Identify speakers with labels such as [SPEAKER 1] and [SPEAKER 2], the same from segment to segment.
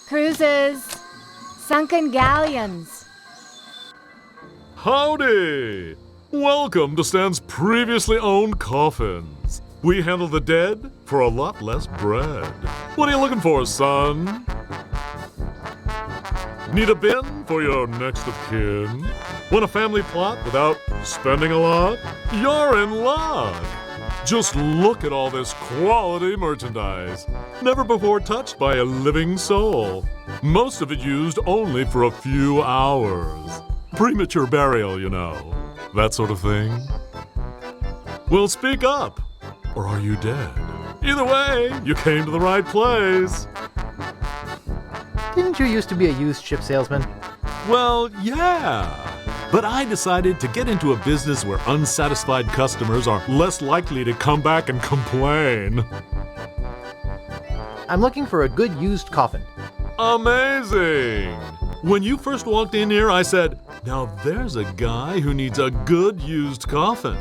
[SPEAKER 1] Cruises, sunken galleons.
[SPEAKER 2] Howdy! Welcome to Stan's previously owned coffins. We handle the dead for a lot less bread. What are you looking for, son? Need a bin for your next of kin? Want a family plot without spending a lot? You're in luck! Just look at all this quality merchandise. Never before touched by a living soul. Most of it used only for a few hours. Premature burial, you know. That sort of thing. Well, speak up. Or are you dead? Either way, you came to the right place.
[SPEAKER 3] Didn't you used to be a used ship salesman?
[SPEAKER 2] Well, yeah. But I decided to get into a business where unsatisfied customers are less likely to come back and complain.
[SPEAKER 3] I'm looking for a good used coffin.
[SPEAKER 2] Amazing! When you first walked in here, I said, now there's a guy who needs a good used coffin.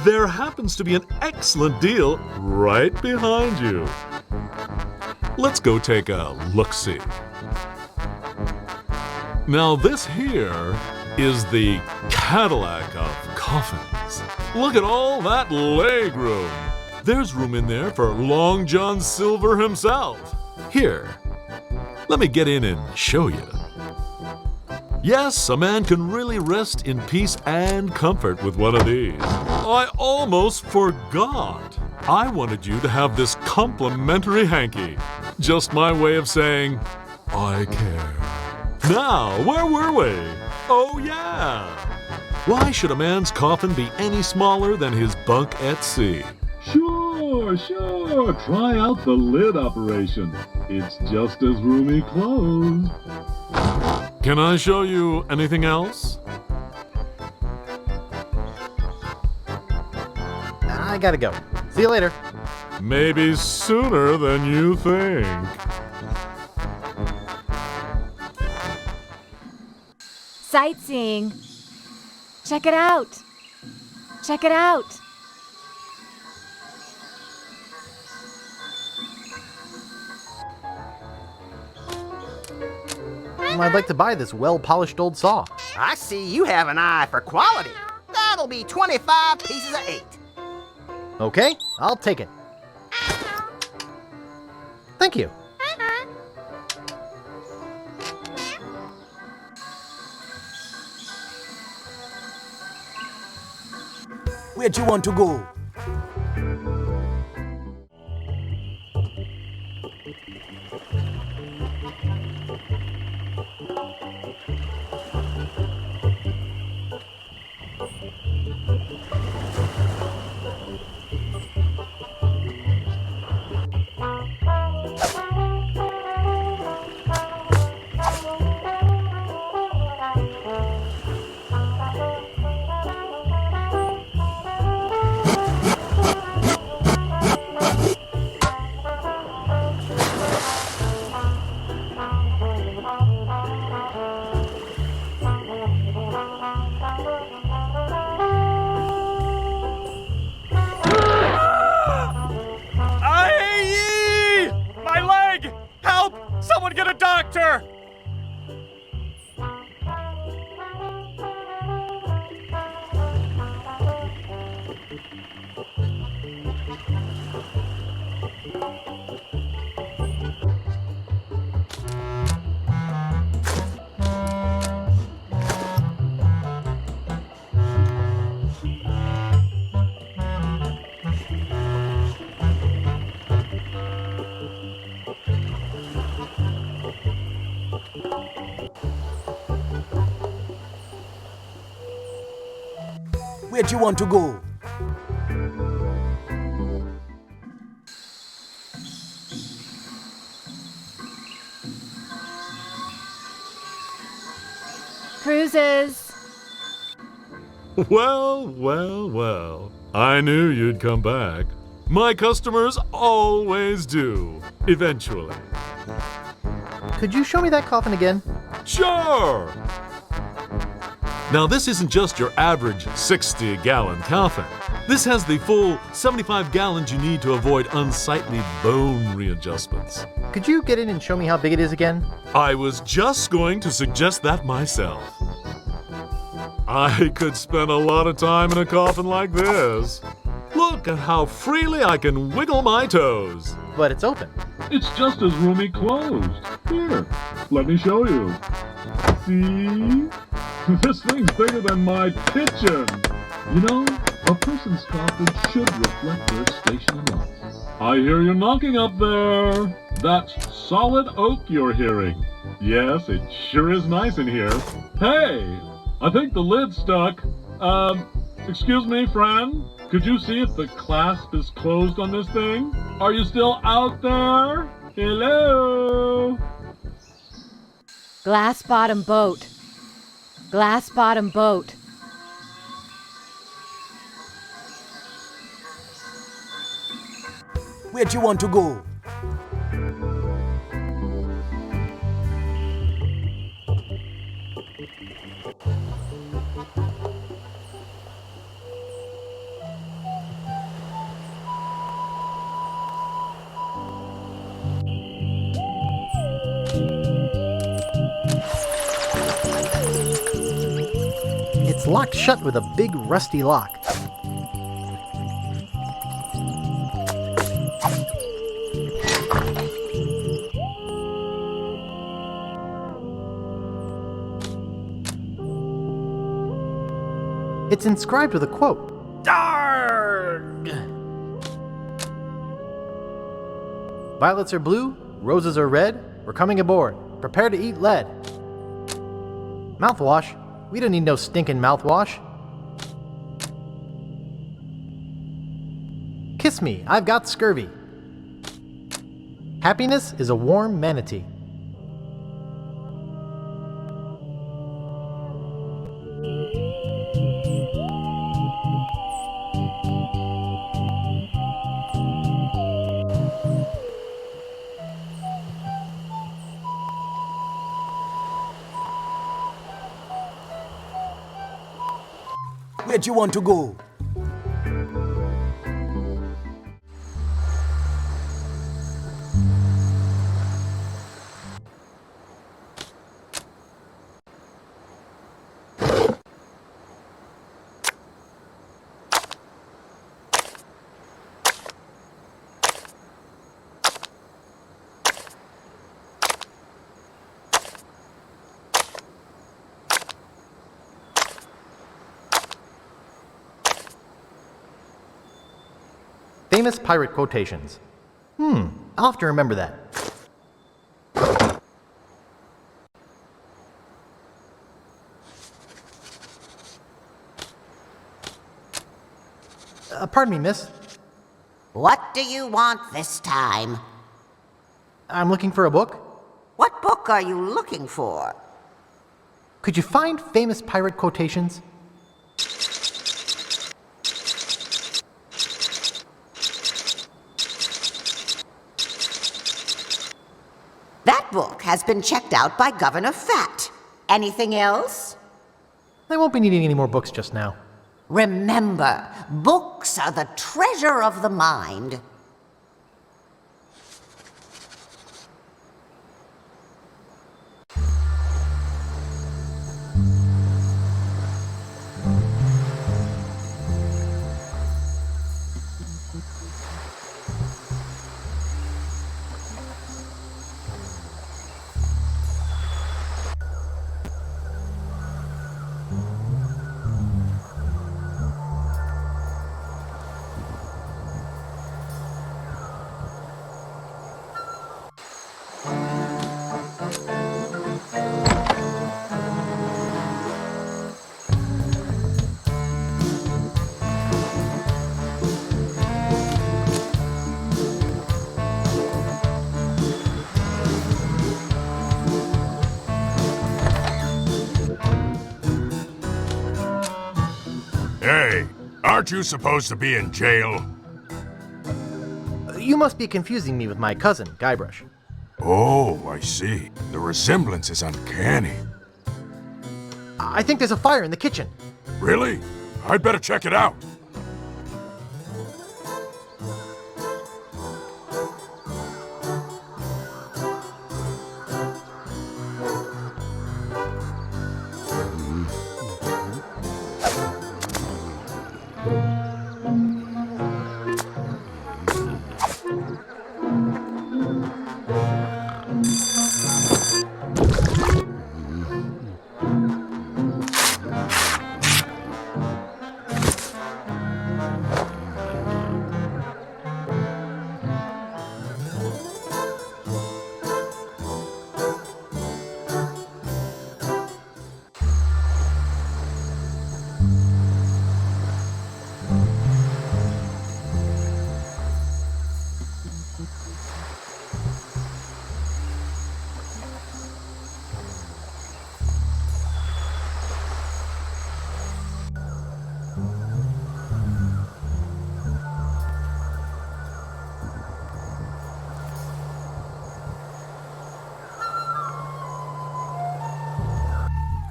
[SPEAKER 2] There happens to be an excellent deal right behind you. Let's go take a look-see. Now this here is the Cadillac of coffins. Look at all that legroom. There's room in there for Long John Silver himself. Here, let me get in and show you. Yes, a man can really rest in peace and comfort with one of these. I almost forgot. I wanted you to have this complimentary hanky. Just my way of saying, I care. Now, where were we? Oh, yeah. Why should a man's coffin be any smaller than his bunk at sea?
[SPEAKER 4] Sure. Try out the lid operation. It's just as roomy closed.
[SPEAKER 2] Can I show you anything else?
[SPEAKER 3] I gotta go. See you later.
[SPEAKER 2] Maybe sooner than you think.
[SPEAKER 1] Sightseeing. Check it out. Check it out.
[SPEAKER 3] I'd like to buy this well-polished old saw.
[SPEAKER 5] I see you have an eye for quality. That'll be 25 pieces of 8.
[SPEAKER 3] Okay, I'll take it. Thank you.
[SPEAKER 5] Where'd you want to go?
[SPEAKER 6] Someone get a doctor!
[SPEAKER 5] Where'd you want to go?
[SPEAKER 1] Cruises.
[SPEAKER 2] Well. I knew you'd come back. My customers always do, eventually.
[SPEAKER 3] Could you show me that coffin again?
[SPEAKER 2] Sure! Now, this isn't just your average 60-gallon coffin. This has the full 75 gallons you need to avoid unsightly bone readjustments.
[SPEAKER 3] Could you get in and show me how big it is again?
[SPEAKER 2] I was just going to suggest that myself. I could spend a lot of time in a coffin like this. Look at how freely I can wiggle my toes.
[SPEAKER 3] But it's open.
[SPEAKER 4] It's just as roomy closed. Here, let me show you. See? This thing's bigger than my kitchen. You know, a person's coffin should reflect their station in life. I hear you knocking up there. That's solid oak you're hearing. Yes, it sure is nice in here. Hey, I think the lid's stuck. Excuse me, friend? Could you see if the clasp is closed on this thing? Are you still out there? Hello?
[SPEAKER 1] Glass bottom boat. Glass bottom boat.
[SPEAKER 7] Where'd you want to go?
[SPEAKER 3] It's locked shut with a big rusty lock. It's inscribed with a quote.
[SPEAKER 7] Darg!
[SPEAKER 3] Violets are blue, roses are red, we're coming aboard. Prepare to eat lead. Mouthwash? We don't need no stinking mouthwash. Kiss me, I've got scurvy. Happiness is a warm manatee.
[SPEAKER 7] Where'd you want to go?
[SPEAKER 3] Famous pirate quotations. I'll have to remember that. Pardon me, miss.
[SPEAKER 8] What do you want this time?
[SPEAKER 3] I'm looking for a book.
[SPEAKER 8] What book are you looking for?
[SPEAKER 3] Could you find famous pirate quotations?
[SPEAKER 8] That book has been checked out by Governor Fat. Anything else?
[SPEAKER 3] I won't be needing any more books just now.
[SPEAKER 8] Remember, books are the treasure of the mind.
[SPEAKER 9] Hey, aren't you supposed to be in jail?
[SPEAKER 3] You must be confusing me with my cousin, Guybrush.
[SPEAKER 9] Oh, I see. The resemblance is uncanny.
[SPEAKER 3] I think there's a fire in the kitchen.
[SPEAKER 9] Really? I'd better check it out.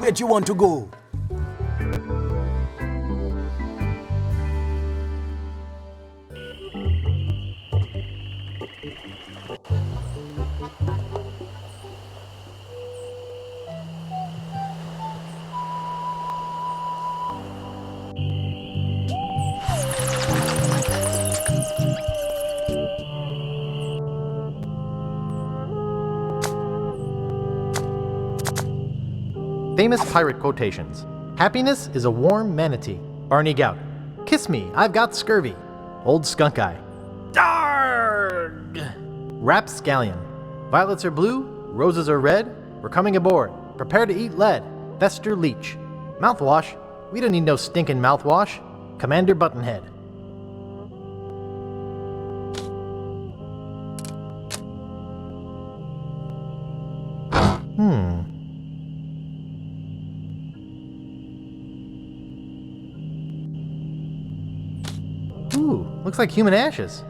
[SPEAKER 7] Where do you want to go?
[SPEAKER 3] Famous pirate quotations. Happiness is a warm manatee. Barney Gout. Kiss me, I've got scurvy. Old Skunk Eye. Darg! Rapp Scallion. Violets are blue, roses are red. We're coming aboard. Prepare to eat lead. Fester Leech. Mouthwash. We don't need no stinking mouthwash. Commander Buttonhead. Ooh, looks like human ashes.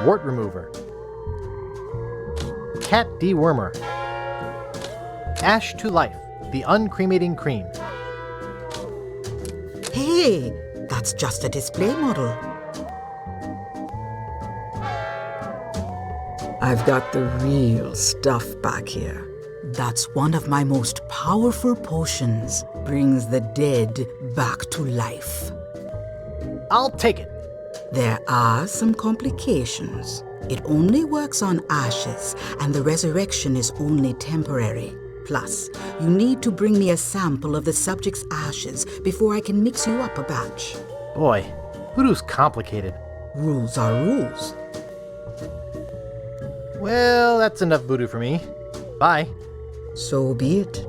[SPEAKER 3] Wart remover. Cat dewormer. Ash to life, the uncremating cream.
[SPEAKER 10] Hey, that's just a display model. I've got the real stuff back here. That's one of my most powerful potions. Brings the dead back to life.
[SPEAKER 3] I'll take it.
[SPEAKER 10] There are some complications. It only works on ashes, and the resurrection is only temporary. Plus, you need to bring me a sample of the subject's ashes before I can mix you up a batch.
[SPEAKER 3] Boy, voodoo's complicated.
[SPEAKER 10] Rules are rules.
[SPEAKER 3] Well, that's enough voodoo for me. Bye.
[SPEAKER 10] So be it.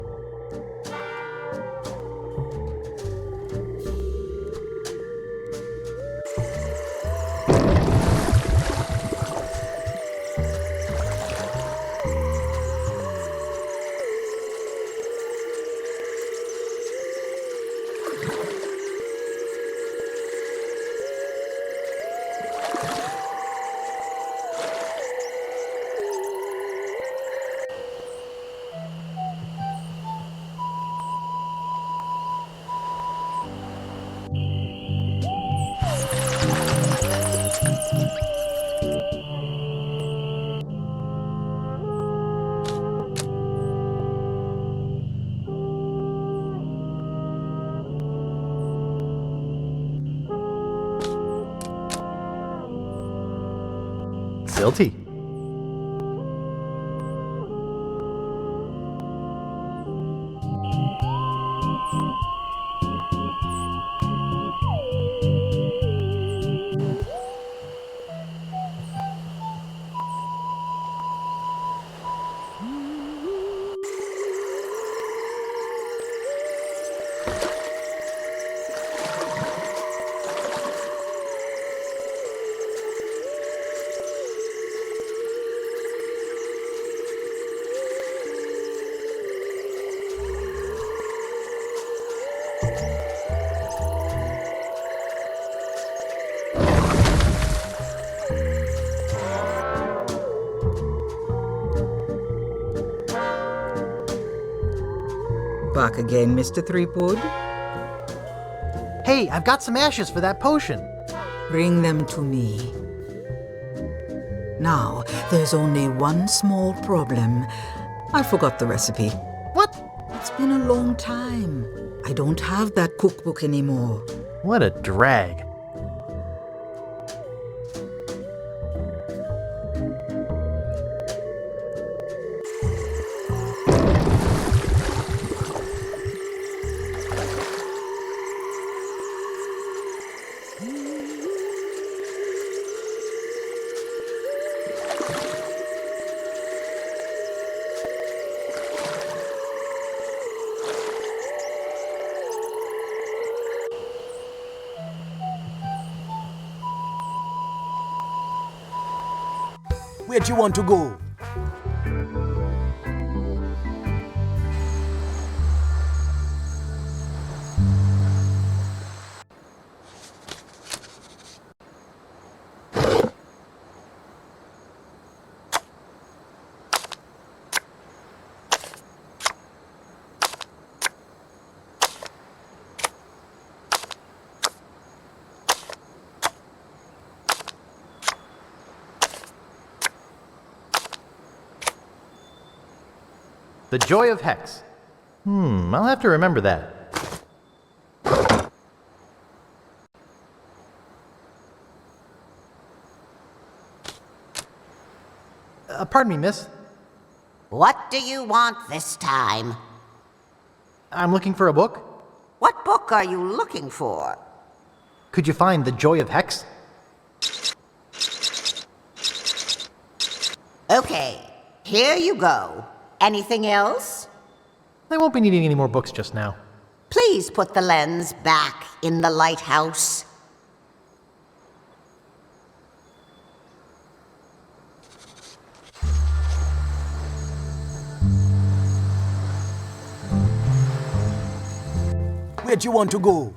[SPEAKER 3] Silty.
[SPEAKER 10] Back again, Mr. Threepwood.
[SPEAKER 3] Hey, I've got some ashes for that potion.
[SPEAKER 10] Bring them to me. Now, there's only one small problem. I forgot the recipe.
[SPEAKER 3] What?
[SPEAKER 10] It's been a long time. I don't have that cookbook anymore.
[SPEAKER 3] What a drag.
[SPEAKER 7] Where do you want to go?
[SPEAKER 3] The Joy of Hex. I'll have to remember that. Pardon me, miss.
[SPEAKER 8] What do you want this time?
[SPEAKER 3] I'm looking for a book.
[SPEAKER 8] What book are you looking for?
[SPEAKER 3] Could you find The Joy of Hex?
[SPEAKER 8] Okay, here you go. Anything else?
[SPEAKER 3] I won't be needing any more books just now.
[SPEAKER 8] Please put the lens back in the lighthouse.
[SPEAKER 7] Where do you want to go?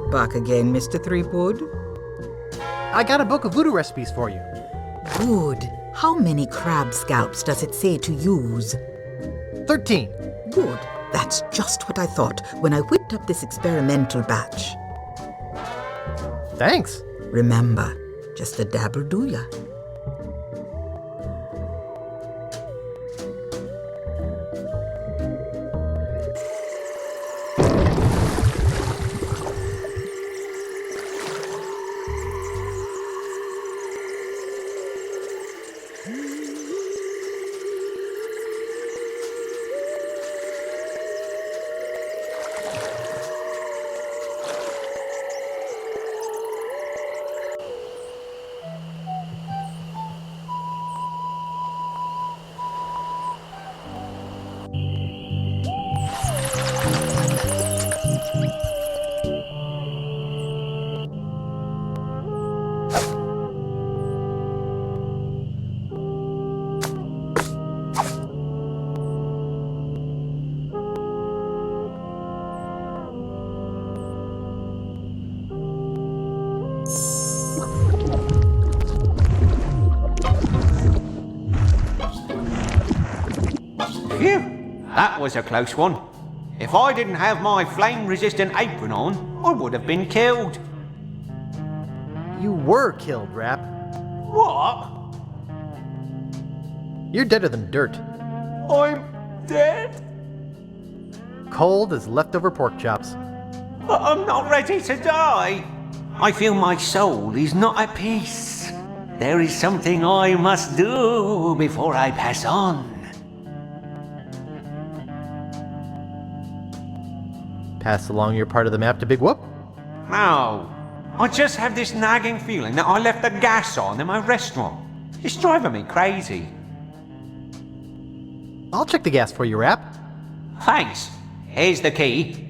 [SPEAKER 10] Back again, Mr. Threepwood.
[SPEAKER 3] I got a book of voodoo recipes for you.
[SPEAKER 10] Good. How many crab scalps does it say to use?
[SPEAKER 3] 13.
[SPEAKER 10] Good. That's just what I thought when I whipped up this experimental batch.
[SPEAKER 3] Thanks.
[SPEAKER 10] Remember, just a dabble do ya.
[SPEAKER 11] Phew, that was a close one. If I didn't have my flame-resistant apron on, I would have been killed.
[SPEAKER 3] You were killed, Rapp.
[SPEAKER 11] What?
[SPEAKER 3] You're deader than dirt.
[SPEAKER 11] I'm dead?
[SPEAKER 3] Cold as leftover pork chops.
[SPEAKER 11] But I'm not ready to die. I feel my soul is not at peace. There is something I must do before I pass on.
[SPEAKER 3] Pass along your part of the map to Big Whoop?
[SPEAKER 11] No. I just have this nagging feeling that I left the gas on in my restaurant. It's driving me crazy.
[SPEAKER 3] I'll check the gas for you, Rapp.
[SPEAKER 11] Thanks. Here's the key.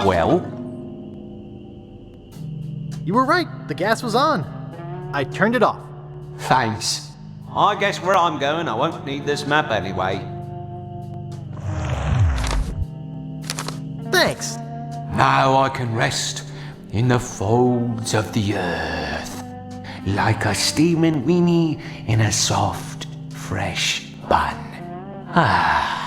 [SPEAKER 11] Well?
[SPEAKER 3] You were right, the gas was on. I turned it off.
[SPEAKER 11] Thanks. I guess where I'm going, I won't need this map anyway.
[SPEAKER 3] Thanks.
[SPEAKER 11] Now I can rest in the folds of the earth, like a steaming weenie in a soft, fresh bun. Ah.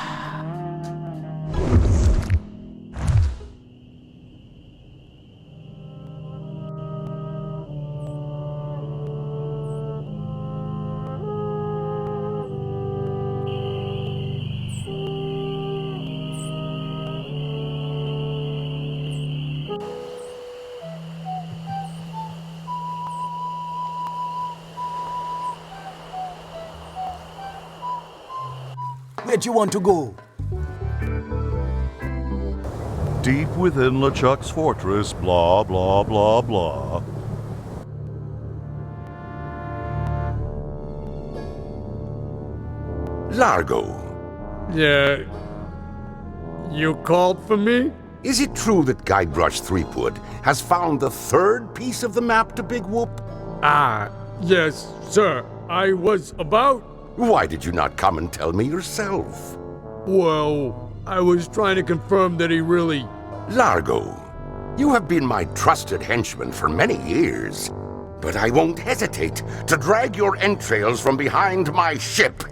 [SPEAKER 7] Where do you want to go?
[SPEAKER 12] Deep within LeChuck's fortress, blah, blah, blah, blah.
[SPEAKER 9] Largo.
[SPEAKER 6] Yeah. You called for me?
[SPEAKER 9] Is it true that Guybrush Threepwood has found the third piece of the map to Big Whoop?
[SPEAKER 6] Ah, yes, sir. I was about...
[SPEAKER 9] Why did you not come and tell me yourself?
[SPEAKER 6] Well, I was trying to confirm that he really...
[SPEAKER 9] Largo, you have been my trusted henchman for many years, but I won't hesitate to drag your entrails from behind my ship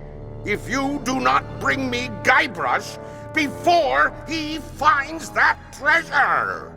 [SPEAKER 9] if you do not bring me Guybrush before he finds that treasure!